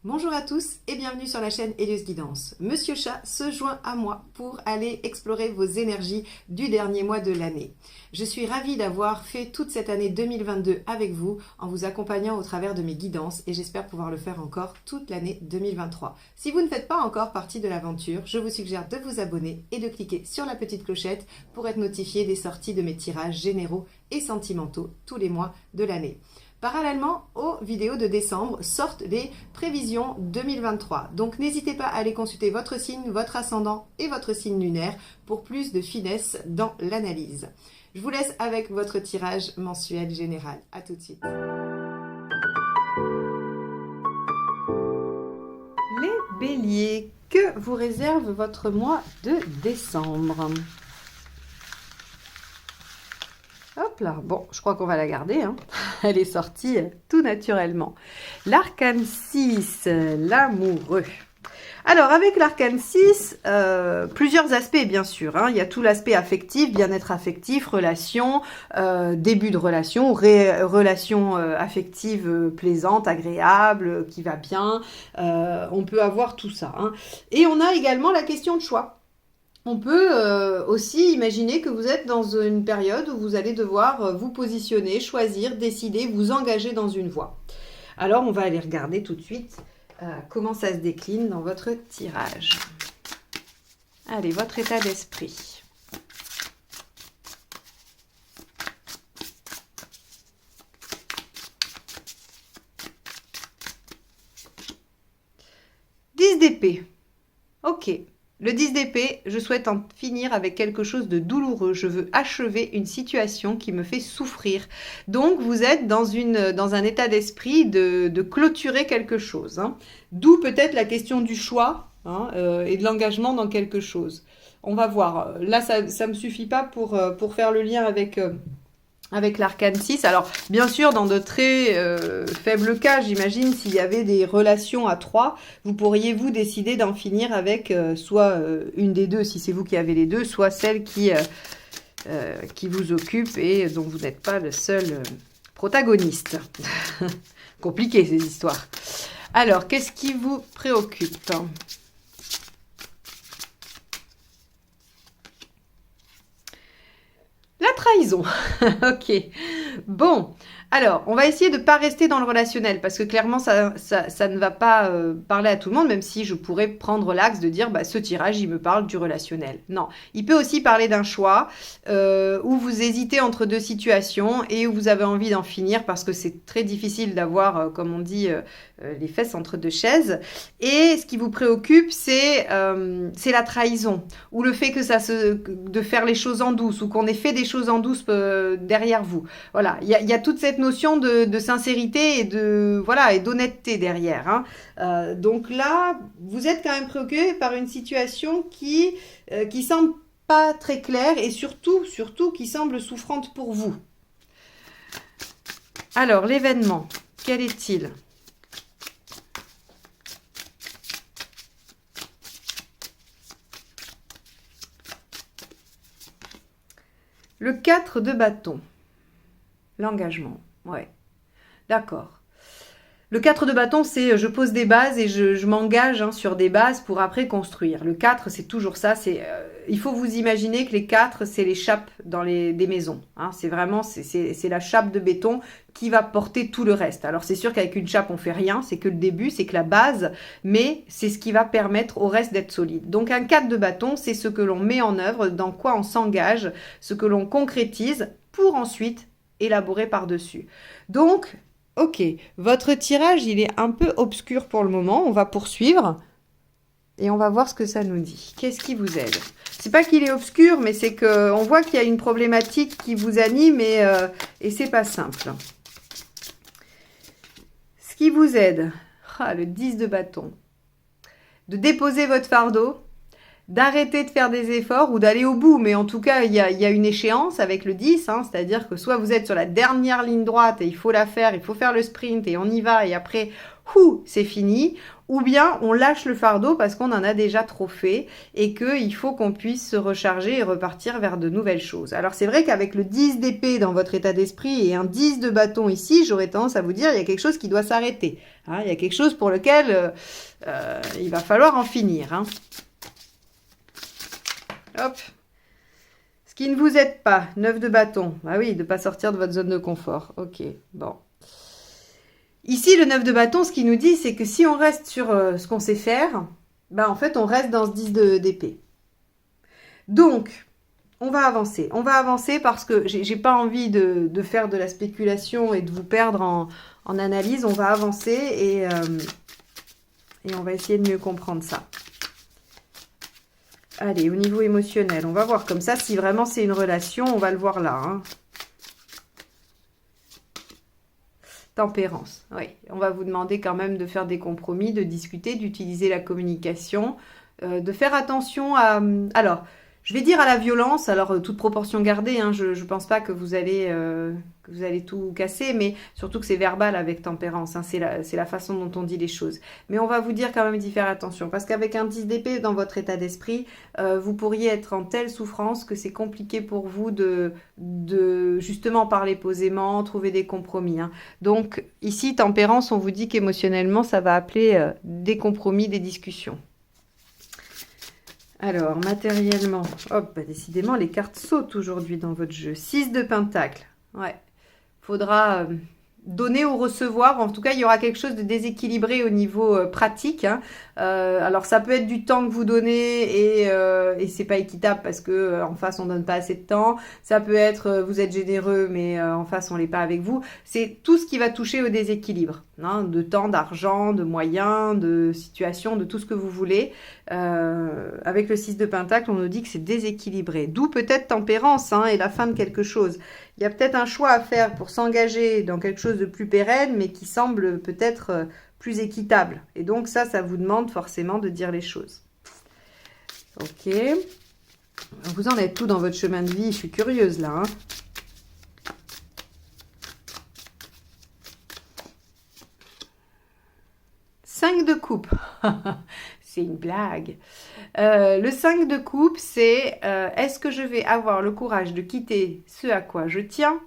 Bonjour à tous et bienvenue sur la chaîne Hélios Guidance. Monsieur Chat se joint à moi pour aller explorer vos énergies du dernier mois de l'année. Je suis ravie d'avoir fait toute cette année 2022 avec vous en vous accompagnant au travers de mes guidances et j'espère pouvoir le faire encore toute l'année 2023. Si vous ne faites pas encore partie de l'aventure, je vous suggère de vous abonner et de cliquer sur la petite clochette pour être notifié des sorties de mes tirages généraux et sentimentaux tous les mois de l'année. Parallèlement aux vidéos de décembre sortent les prévisions 2023. Donc n'hésitez pas à aller consulter votre signe, votre ascendant et votre signe lunaire pour plus de finesse dans l'analyse. Je vous laisse avec votre tirage mensuel général. À tout de suite. Les béliers, que vous réserve votre mois de décembre ? Hop là, bon, je crois qu'on va la garder, hein. Elle est sortie tout naturellement. L'arcane 6, l'amoureux. Alors, avec l'arcane 6, plusieurs aspects, bien sûr, hein. Il y a tout l'aspect affectif, bien-être affectif, relation, début de relation, relation affective plaisante, agréable, qui va bien. On peut avoir tout ça, hein. Et on a également la question de choix. On peut aussi imaginer que vous êtes dans une période où vous allez devoir vous positionner, choisir, décider, vous engager dans une voie. Alors, on va aller regarder tout de suite comment ça se décline dans votre tirage. Allez, votre état d'esprit. Dix d'épée. Ok. Le 10 d'épée, je souhaite en finir avec quelque chose de douloureux. Je veux achever une situation qui me fait souffrir. Donc, vous êtes dans un état d'esprit de clôturer quelque chose, hein. D'où peut-être la question du choix, hein, et de l'engagement dans quelque chose. On va voir. Là, ça ne me suffit pas pour faire le lien avec l'arcane 6. Alors, bien sûr, dans de très faibles cas, j'imagine, s'il y avait des relations à trois, vous pourriez vous décider d'en finir avec soit une des deux, si c'est vous qui avez les deux, soit celle qui vous occupe et dont vous n'êtes pas le seul protagoniste. Compliqué, ces histoires. Alors, qu'est-ce qui vous préoccupe ? La trahison. Ok. Bon. Alors, on va essayer de ne pas rester dans le relationnel parce que clairement, ça ne va pas parler à tout le monde, même si je pourrais prendre l'axe de dire bah, ce tirage, il me parle du relationnel. Non. Il peut aussi parler d'un choix où vous hésitez entre deux situations et où vous avez envie d'en finir parce que c'est très difficile d'avoir, comme on dit, les fesses entre deux chaises. Et ce qui vous préoccupe, c'est la trahison ou le fait de faire les choses en douce ou qu'on ait fait des choses en douce derrière vous. Voilà, il y a toute cette notion de sincérité et d'honnêteté derrière, hein. Donc là, vous êtes quand même préoccupé par une situation qui semble pas très claire et surtout qui semble souffrante pour vous. Alors, l'événement, quel est-il ? Le 4 de bâton. L'engagement, ouais. D'accord. Le 4 de bâton, c'est je pose des bases et je m'engage, hein, sur des bases pour après construire. Le 4, c'est toujours ça. Il faut vous imaginer que les 4, c'est les chapes des maisons, hein. C'est vraiment c'est la chape de béton qui va porter tout le reste. Alors, c'est sûr qu'avec une chape, on fait rien. C'est que le début, c'est que la base, mais c'est ce qui va permettre au reste d'être solide. Donc, un 4 de bâton, c'est ce que l'on met en œuvre, dans quoi on s'engage, ce que l'on concrétise pour ensuite élaborer par-dessus. Donc, ok, votre tirage, il est un peu obscur pour le moment. On va poursuivre et on va voir ce que ça nous dit. Qu'est-ce qui vous aide ? C'est pas qu'il est obscur, mais c'est qu'on voit qu'il y a une problématique qui vous anime et c'est pas simple. Ce qui vous aide, le 10 de bâton, de déposer votre fardeau, d'arrêter de faire des efforts ou d'aller au bout. Mais en tout cas, il y a une échéance avec le 10, hein, c'est-à-dire que soit vous êtes sur la dernière ligne droite et il faut la faire, il faut faire le sprint et on y va et après, c'est fini. Ou bien on lâche le fardeau parce qu'on en a déjà trop fait et qu'il faut qu'on puisse se recharger et repartir vers de nouvelles choses. Alors c'est vrai qu'avec le 10 d'épée dans votre état d'esprit et un 10 de bâton ici, j'aurais tendance à vous dire il y a quelque chose qui doit s'arrêter. Hein, il y a quelque chose pour lequel il va falloir en finir. Hein. Hop. Ce qui ne vous aide pas, 9 de bâton. Ah oui, de ne pas sortir de votre zone de confort. Ok, bon. Ici, le 9 de bâton, ce qu'il nous dit, c'est que si on reste sur ce qu'on sait faire, ben en fait, on reste dans ce 10 d'épée. Donc, on va avancer. On va avancer parce que j'ai pas envie de faire de la spéculation et de vous perdre en analyse. On va avancer et on va essayer de mieux comprendre ça. Allez, au niveau émotionnel, on va voir comme ça. Si vraiment c'est une relation, on va le voir là. Hein. Tempérance, oui. On va vous demander quand même de faire des compromis, de discuter, d'utiliser la communication, de faire attention à... Alors, je vais dire à la violence, alors toute proportion gardée, hein, je ne pense pas que vous allez tout casser, mais surtout que c'est verbal avec tempérance, hein, c'est la façon dont on dit les choses. Mais on va vous dire quand même d'y faire attention, parce qu'avec un 10 d'épée dans votre état d'esprit, vous pourriez être en telle souffrance que c'est compliqué pour vous de justement parler posément, trouver des compromis. Hein. Donc ici, tempérance, on vous dit qu'émotionnellement, ça va appeler des compromis, des discussions. Alors, matériellement, hop, bah, décidément, les cartes sautent aujourd'hui dans votre jeu. 6 de pentacle, ouais. Faudra donner ou recevoir. En tout cas, il y aura quelque chose de déséquilibré au niveau pratique. Hein. Alors, ça peut être du temps que vous donnez et c'est pas équitable parce que en face, on donne pas assez de temps. Ça peut être, vous êtes généreux, mais en face, on l'est pas avec vous. C'est tout ce qui va toucher au déséquilibre. Hein, de temps, d'argent, de moyens, de situation, de tout ce que vous voulez. Avec le 6 de pentacle, on nous dit que c'est déséquilibré. D'où peut-être tempérance hein, et la fin de quelque chose. Il y a peut-être un choix à faire pour s'engager dans quelque chose de plus pérenne, mais qui semble peut-être plus équitable. Et donc ça vous demande forcément de dire les choses. Ok. Vous en êtes tout dans votre chemin de vie? Je suis curieuse là. Hein. Cinq de coupe. C'est une blague. Le 5 de coupe, c'est est-ce que je vais avoir le courage de quitter ce à quoi je tiens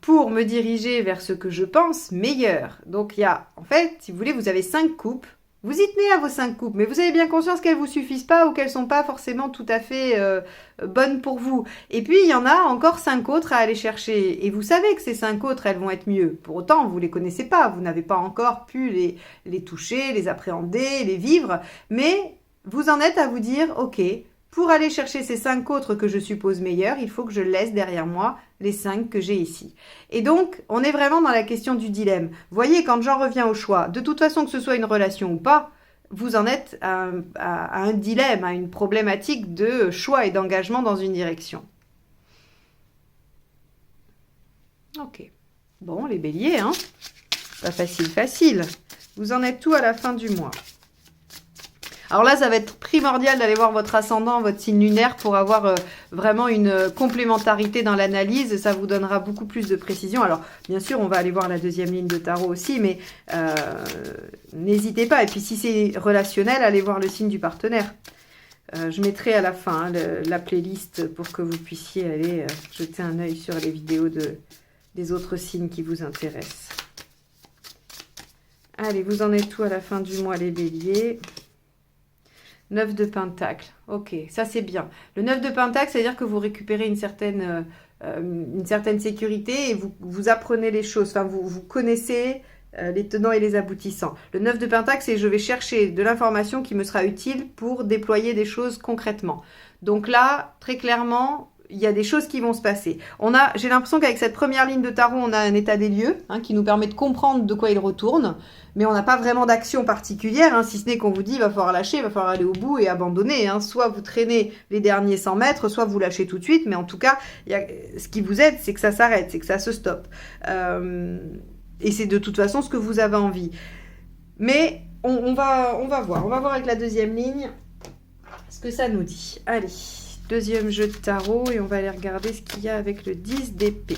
pour me diriger vers ce que je pense meilleur. Donc il y a, en fait, si vous voulez, vous avez 5 coupes. Vous y tenez à vos 5 coupes, mais vous avez bien conscience qu'elles ne vous suffisent pas ou qu'elles ne sont pas forcément tout à fait bonnes pour vous. Et puis, il y en a encore 5 autres à aller chercher. Et vous savez que ces 5 autres, elles vont être mieux. Pour autant, vous ne les connaissez pas. Vous n'avez pas encore pu les toucher, les appréhender, les vivre. Mais vous en êtes à vous dire, ok, pour aller chercher ces 5 autres que je suppose meilleurs, il faut que je laisse derrière moi les 5 que j'ai ici. Et donc, on est vraiment dans la question du dilemme. Vous voyez, quand j'en reviens au choix, de toute façon, que ce soit une relation ou pas, vous en êtes à un dilemme, à une problématique de choix et d'engagement dans une direction. Ok. Bon, les béliers, hein. Pas facile, facile. Vous en êtes tout à la fin du mois. Alors là, ça va être primordial d'aller voir votre ascendant, votre signe lunaire pour avoir vraiment une complémentarité dans l'analyse. Ça vous donnera beaucoup plus de précision. Alors, bien sûr, on va aller voir la deuxième ligne de tarot aussi, mais n'hésitez pas. Et puis, si c'est relationnel, allez voir le signe du partenaire. Je mettrai à la fin la playlist pour que vous puissiez aller jeter un œil sur les vidéos des autres signes qui vous intéressent. Allez, vous en êtes tout à la fin du mois, les béliers. 9 de pentacle, ok, ça c'est bien. Le 9 de pentacle, c'est-à-dire que vous récupérez une certaine sécurité et vous apprenez les choses, enfin vous connaissez les tenants et les aboutissants. Le 9 de pentacle, c'est je vais chercher de l'information qui me sera utile pour déployer des choses concrètement. Donc là, très clairement, il y a des choses qui vont se passer. J'ai l'impression qu'avec cette première ligne de tarot, on a un état des lieux hein, qui nous permet de comprendre de quoi il retourne, mais on n'a pas vraiment d'action particulière, hein, si ce n'est qu'on vous dit il va falloir lâcher, il va falloir aller au bout et abandonner. Hein. Soit vous traînez les derniers 100 mètres, soit vous lâchez tout de suite, mais en tout cas, ce qui vous aide, c'est que ça s'arrête, c'est que ça se stoppe. Et c'est de toute façon ce que vous avez envie. Mais on va voir avec la deuxième ligne. que ça nous dit. Allez, deuxième jeu de tarot et on va aller regarder ce qu'il y a avec le 10 d'épée.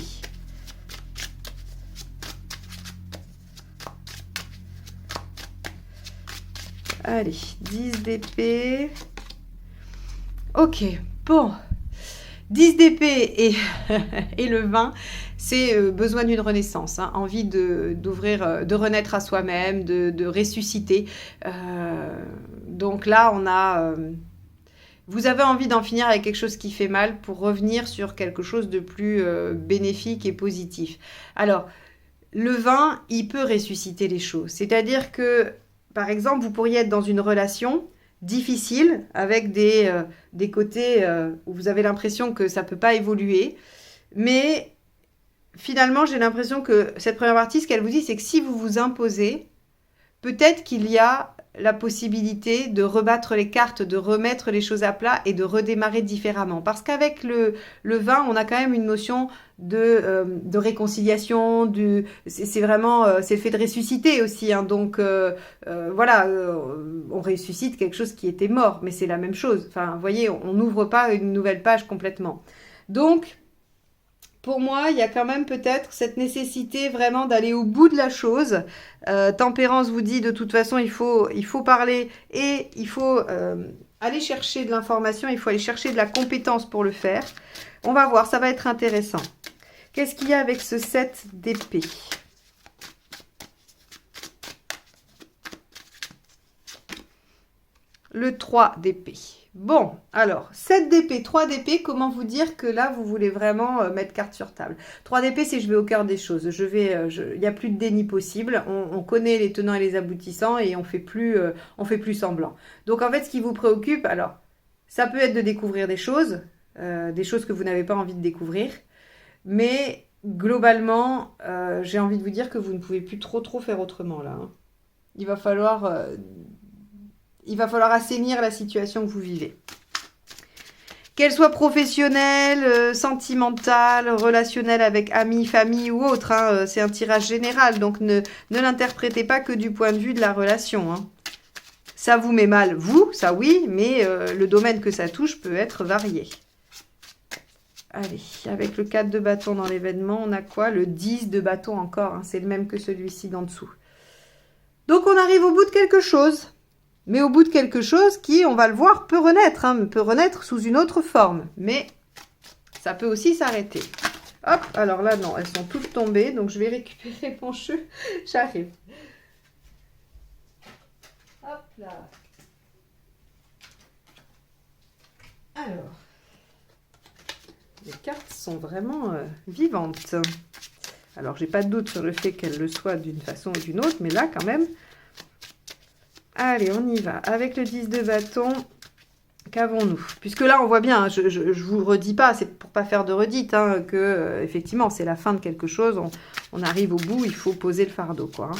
Allez, 10 d'épée. Ok, bon. 10 d'épée et, et le 20, c'est besoin d'une renaissance, hein, envie d'ouvrir, de renaître à soi-même, de ressusciter. Donc là, on a... vous avez envie d'en finir avec quelque chose qui fait mal pour revenir sur quelque chose de plus bénéfique et positif. Alors, le 20, il peut ressusciter les choses. C'est-à-dire que, par exemple, vous pourriez être dans une relation difficile avec des côtés où vous avez l'impression que ça ne peut pas évoluer. Mais finalement, j'ai l'impression que cette première partie, ce qu'elle vous dit, c'est que si vous vous imposez, peut-être qu'il y a la possibilité de rebattre les cartes, de remettre les choses à plat et de redémarrer différemment. Parce qu'avec le 20, on a quand même une notion de réconciliation, c'est vraiment, c'est le fait de ressusciter aussi. Hein, donc voilà, on ressuscite quelque chose qui était mort, mais c'est la même chose. Enfin, vous voyez, on n'ouvre pas une nouvelle page complètement. Donc, pour moi, il y a quand même peut-être cette nécessité vraiment d'aller au bout de la chose. Tempérance vous dit de toute façon, il faut parler et il faut aller chercher de l'information, il faut aller chercher de la compétence pour le faire. On va voir, ça va être intéressant. Qu'est-ce qu'il y a avec ce 7 d'épée ? Le 3 d'épée. Bon, alors, 7 d'épée, 3 d'épée, comment vous dire que là, vous voulez vraiment mettre carte sur table. 3 d'épée, c'est je vais au cœur des choses. Il n'y a plus de déni possible. On connaît les tenants et les aboutissants et on fait plus semblant. Donc, en fait, ce qui vous préoccupe, alors, ça peut être de découvrir des choses que vous n'avez pas envie de découvrir. Mais, globalement, j'ai envie de vous dire que vous ne pouvez plus trop faire autrement, là. Hein. Il va falloir assainir la situation que vous vivez. Qu'elle soit professionnelle, sentimentale, relationnelle avec amis, famille ou autre, hein, c'est un tirage général, donc ne l'interprétez pas que du point de vue de la relation. Hein. Ça vous met mal, vous, ça oui, mais le domaine que ça touche peut être varié. Allez, avec le 4 de bâton dans l'événement, on a quoi? Le 10 de bâton encore, hein, c'est le même que celui-ci d'en dessous. Donc on arrive au bout de quelque chose. Mais au bout de quelque chose qui, on va le voir, peut renaître sous une autre forme. Mais ça peut aussi s'arrêter. Hop, alors là, non, elles sont toutes tombées. Donc, je vais récupérer mon jeu. J'arrive. Hop là. Alors, les cartes sont vraiment vivantes. Alors, j'ai pas de doute sur le fait qu'elles le soient d'une façon ou d'une autre. Mais là, quand même... Allez, on y va. Avec le 10 de bâton, qu'avons-nous? Puisque là, on voit bien, hein, je vous redis pas, c'est pour pas faire de redite, hein, que effectivement, c'est la fin de quelque chose. On arrive au bout, il faut poser le fardeau, quoi. Hein.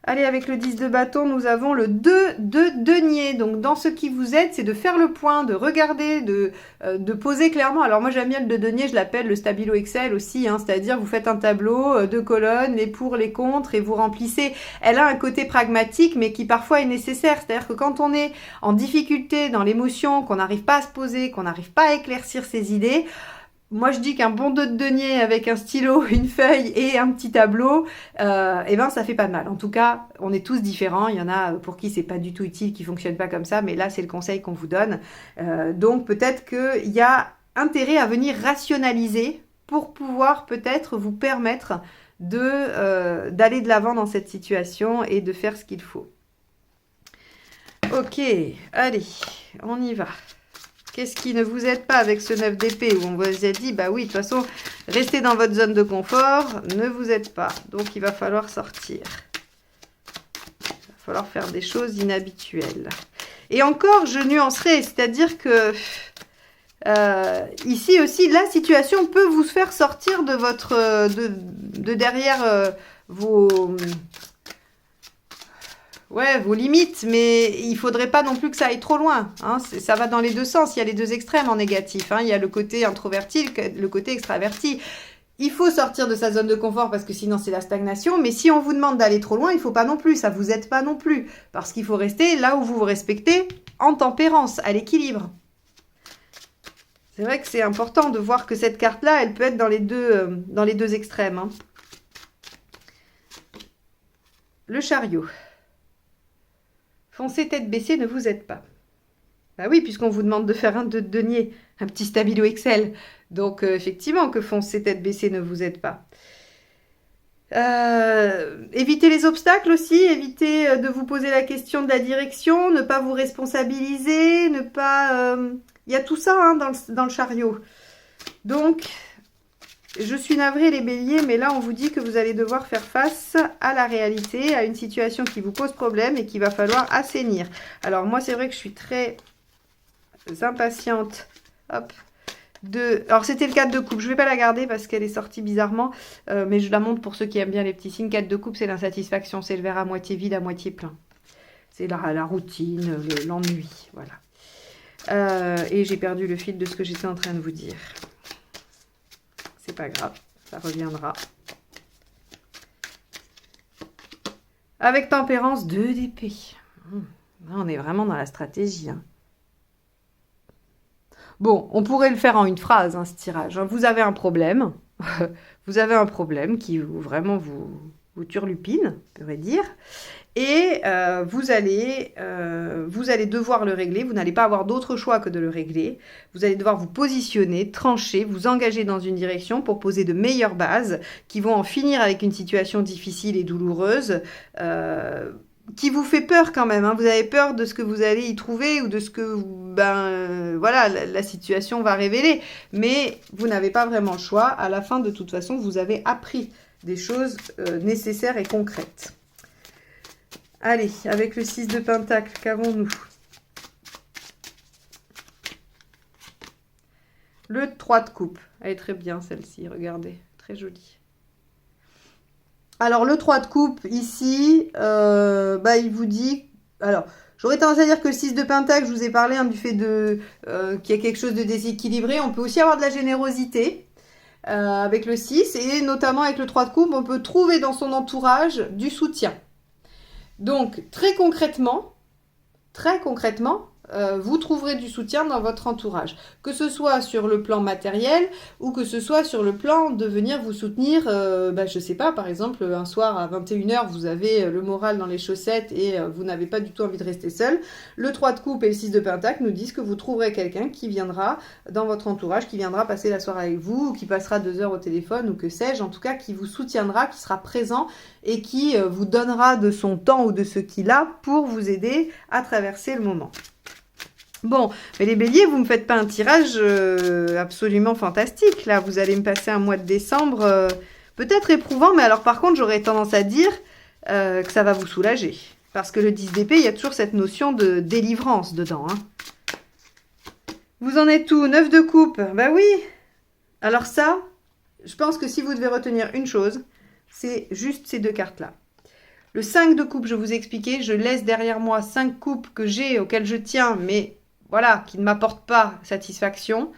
Allez, avec le 10 de bâton, nous avons le 2 de denier. Donc, dans ce qui vous aide, c'est de faire le point, de regarder, de poser clairement. Alors, moi, j'aime bien le 2 de denier, je l'appelle le stabilo Excel aussi. Hein, c'est-à-dire, vous faites un tableau, 2 colonnes, les pour, les contre, et vous remplissez. Elle a un côté pragmatique, mais qui parfois est nécessaire. C'est-à-dire que quand on est en difficulté dans l'émotion, qu'on n'arrive pas à se poser, qu'on n'arrive pas à éclaircir ses idées... Moi, je dis qu'un bon 2 de denier avec un stylo, une feuille et un petit tableau, eh ben, ça fait pas de mal. En tout cas, on est tous différents. Il y en a pour qui c'est pas du tout utile, qui fonctionne pas comme ça. Mais là, c'est le conseil qu'on vous donne. Donc, peut-être qu'il y a intérêt à venir rationaliser pour pouvoir peut-être vous permettre d'aller de l'avant dans cette situation et de faire ce qu'il faut. Ok, allez, on y va. Qu'est-ce qui ne vous aide pas avec ce 9 d'épée où on vous a dit, bah oui, de toute façon, restez dans votre zone de confort, ne vous aide pas. Donc, il va falloir sortir. Il va falloir faire des choses inhabituelles. Et encore, je nuancerai, c'est-à-dire que ici aussi, la situation peut vous faire sortir de votre, de derrière vos limites, mais il faudrait pas non plus que ça aille trop loin. Hein. Ça va dans les deux sens. Il y a les deux extrêmes en négatif. Hein. Il y a le côté introverti, le côté extraverti. Il faut sortir de sa zone de confort parce que sinon c'est la stagnation. Mais si on vous demande d'aller trop loin, il faut pas non plus. Ça vous aide pas non plus. Parce qu'il faut rester là où vous vous respectez en tempérance, à l'équilibre. C'est vrai que c'est important de voir que cette carte-là, elle peut être dans les deux extrêmes. Hein. Le chariot. Foncez tête baissée, ne vous aide pas. Bah oui, puisqu'on vous demande de faire un 2 de denier, un petit stabilo Excel. Donc, effectivement, que foncez tête baissée ne vous aide pas. Évitez les obstacles aussi, évitez de vous poser la question de la direction, ne pas vous responsabiliser, ne pas... Il y a tout ça hein, dans le chariot. Donc, je suis navrée les béliers, mais là on vous dit que vous allez devoir faire face à la réalité, à une situation qui vous pose problème et qu'il va falloir assainir. Alors moi c'est vrai que je suis très impatiente. Hop. Alors c'était le 4 de coupe, je ne vais pas la garder parce qu'elle est sortie bizarrement, mais je la montre pour ceux qui aiment bien les petits signes. 4 de coupe, c'est l'insatisfaction, c'est le verre à moitié vide, à moitié plein. C'est la routine, l'ennui, voilà. Et j'ai perdu le fil de ce que j'étais en train de vous dire. C'est pas grave, ça reviendra. Avec tempérance, 2 d'épée. On est vraiment dans la stratégie, hein. Bon, on pourrait le faire en une phrase, hein, ce tirage. Vous avez un problème. Vous avez un problème qui vraiment vous turlupine, on pourrait dire. Et vous allez devoir le régler. Vous n'allez pas avoir d'autre choix que de le régler. Vous allez devoir vous positionner, trancher, vous engager dans une direction pour poser de meilleures bases qui vont en finir avec une situation difficile et douloureuse. Qui vous fait peur quand même, hein. Vous avez peur de ce que vous allez y trouver ou de ce que voilà, la situation va révéler. Mais vous n'avez pas vraiment le choix. À la fin, de toute façon, vous avez appris des choses nécessaires et concrètes. Allez, avec le 6 de Pentacle, qu'avons-nous? Le 3 de coupe. Elle est très bien celle-ci, regardez. Très jolie. Alors, le 3 de coupe, ici, il vous dit... Alors, j'aurais tendance à dire que le 6 de Pentacle, je vous ai parlé hein, du fait qu'il y a quelque chose de déséquilibré. On peut aussi avoir de la générosité avec le 6. Et notamment avec le 3 de coupe, on peut trouver dans son entourage du soutien. Donc, très concrètement, vous trouverez du soutien dans votre entourage. Que ce soit sur le plan matériel ou que ce soit sur le plan de venir vous soutenir. Je sais pas, par exemple, un soir à 21h, vous avez le moral dans les chaussettes et vous n'avez pas du tout envie de rester seul. Le 3 de coupe et le 6 de pentacle nous disent que vous trouverez quelqu'un qui viendra dans votre entourage, qui viendra passer la soirée avec vous, ou qui passera 2 heures au téléphone, ou que sais-je, en tout cas, qui vous soutiendra, qui sera présent et qui vous donnera de son temps ou de ce qu'il a pour vous aider à traverser le moment. Bon, mais les béliers, vous ne me faites pas un tirage absolument fantastique. Là, vous allez me passer un mois de décembre peut-être éprouvant, mais alors par contre, j'aurais tendance à dire que ça va vous soulager. Parce que le 10 d'épée, il y a toujours cette notion de délivrance dedans. Hein. Vous en êtes où? 9 de coupe. Bah oui. Alors ça, je pense que si vous devez retenir une chose, c'est juste ces 2 cartes-là. Le 5 de coupe, je vous ai expliqué, je laisse derrière moi 5 coupes que j'ai, auxquelles je tiens, mais voilà, qui ne m'apportent pas satisfaction.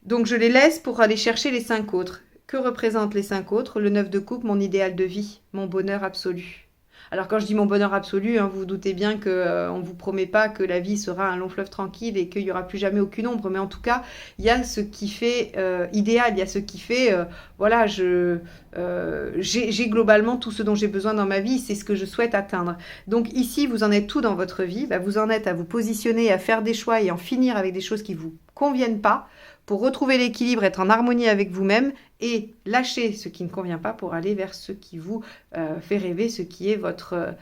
Donc je les laisse pour aller chercher les 5 autres. Que représentent les 5 autres? Le 9 de coupe, mon idéal de vie, mon bonheur absolu. Alors quand je dis mon bonheur absolu, hein, vous vous doutez bien qu'on ne vous promet pas que la vie sera un long fleuve tranquille et qu'il n'y aura plus jamais aucune ombre. Mais en tout cas, il y a ce qui fait idéal, il y a ce qui fait, voilà, j'ai globalement tout ce dont j'ai besoin dans ma vie, c'est ce que je souhaite atteindre. Donc ici, vous en êtes tout dans votre vie, vous en êtes à vous positionner, à faire des choix et en finir avec des choses qui ne vous conviennent pas, pour retrouver l'équilibre, être en harmonie avec vous-même et lâcher ce qui ne convient pas pour aller vers ce qui vous fait rêver, ce qui est votre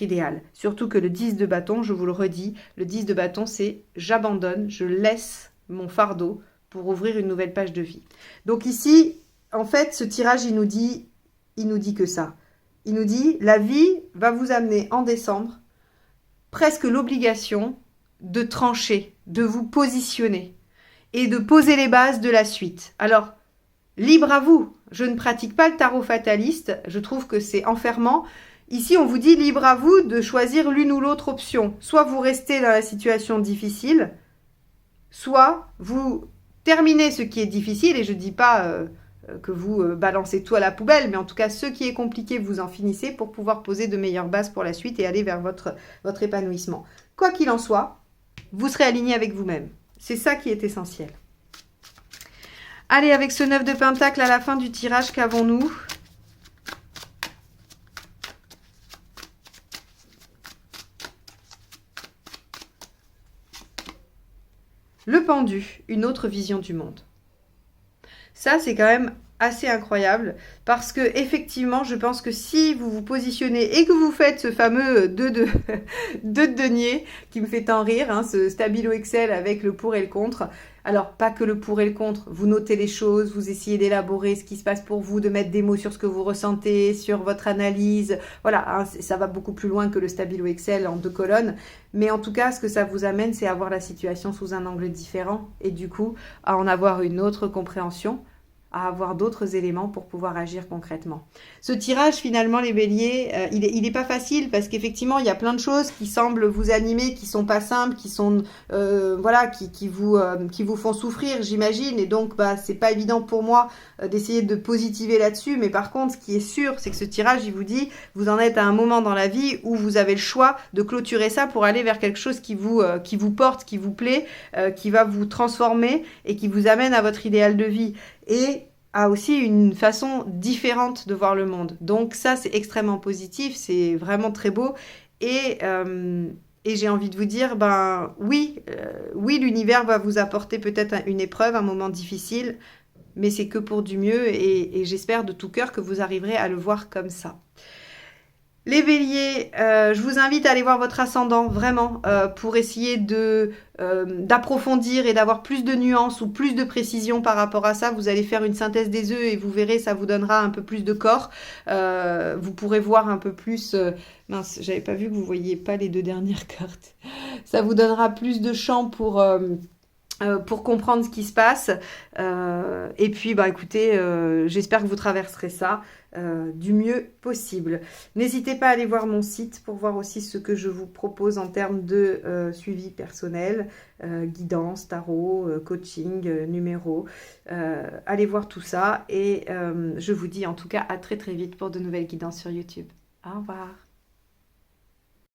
idéal. Surtout que le 10 de bâton, je vous le redis, le 10 de bâton, c'est j'abandonne, je laisse mon fardeau pour ouvrir une nouvelle page de vie. Donc ici, en fait, ce tirage, il nous dit que ça. Il nous dit, la vie va vous amener en décembre presque l'obligation de trancher, de vous positionner et de poser les bases de la suite. Alors, libre à vous. Je ne pratique pas le tarot fataliste. Je trouve que c'est enfermant. Ici, on vous dit libre à vous de choisir l'une ou l'autre option. Soit vous restez dans la situation difficile, soit vous terminez ce qui est difficile. Et je ne dis pas balancez tout à la poubelle, mais en tout cas, ce qui est compliqué, vous en finissez pour pouvoir poser de meilleures bases pour la suite et aller vers votre épanouissement. Quoi qu'il en soit, vous serez aligné avec vous-même. C'est ça qui est essentiel. Allez, avec ce 9 de Pentacle à la fin du tirage, qu'avons-nous ? Le pendu, une autre vision du monde. Ça, c'est quand même assez incroyable parce que effectivement, je pense que si vous vous positionnez et que vous faites ce fameux 2 de denier qui me fait tant rire, hein, ce stabilo Excel avec le pour et le contre. Alors, pas que le pour et le contre, vous notez les choses, vous essayez d'élaborer ce qui se passe pour vous, de mettre des mots sur ce que vous ressentez, sur votre analyse. Voilà, hein, ça va beaucoup plus loin que le stabilo Excel en 2 colonnes. Mais en tout cas, ce que ça vous amène, c'est à voir la situation sous un angle différent et du coup, à en avoir une autre compréhension, à avoir d'autres éléments pour pouvoir agir concrètement. Ce tirage, finalement, les béliers, il est pas facile parce qu'effectivement, il y a plein de choses qui semblent vous animer, qui sont pas simples, qui sont, voilà, qui vous font souffrir, j'imagine. Et donc, c'est pas évident pour moi d'essayer de positiver là-dessus. Mais par contre, ce qui est sûr, c'est que ce tirage, il vous dit, vous en êtes à un moment dans la vie où vous avez le choix de clôturer ça pour aller vers quelque chose qui vous porte, qui vous plaît, qui va vous transformer et qui vous amène à votre idéal de vie. Et a aussi une façon différente de voir le monde. Donc ça, c'est extrêmement positif, c'est vraiment très beau. Et j'ai envie de vous dire, oui, l'univers va vous apporter peut-être une épreuve, un moment difficile, mais c'est que pour du mieux et j'espère de tout cœur que vous arriverez à le voir comme ça. Les béliers, je vous invite à aller voir votre ascendant, vraiment, pour essayer d'approfondir et d'avoir plus de nuances ou plus de précision par rapport à ça. Vous allez faire une synthèse des œufs et vous verrez, ça vous donnera un peu plus de corps. Vous pourrez voir un peu plus... mince, j'avais pas vu que vous voyiez pas les 2 dernières cartes. Ça vous donnera plus de champ pour comprendre ce qui se passe. Et puis, écoutez, j'espère que vous traverserez ça du mieux possible. N'hésitez pas à aller voir mon site pour voir aussi ce que je vous propose en termes de suivi personnel, guidance, tarot, coaching, numéro. Allez voir tout ça et je vous dis en tout cas à très très vite pour de nouvelles guidances sur YouTube. Au revoir.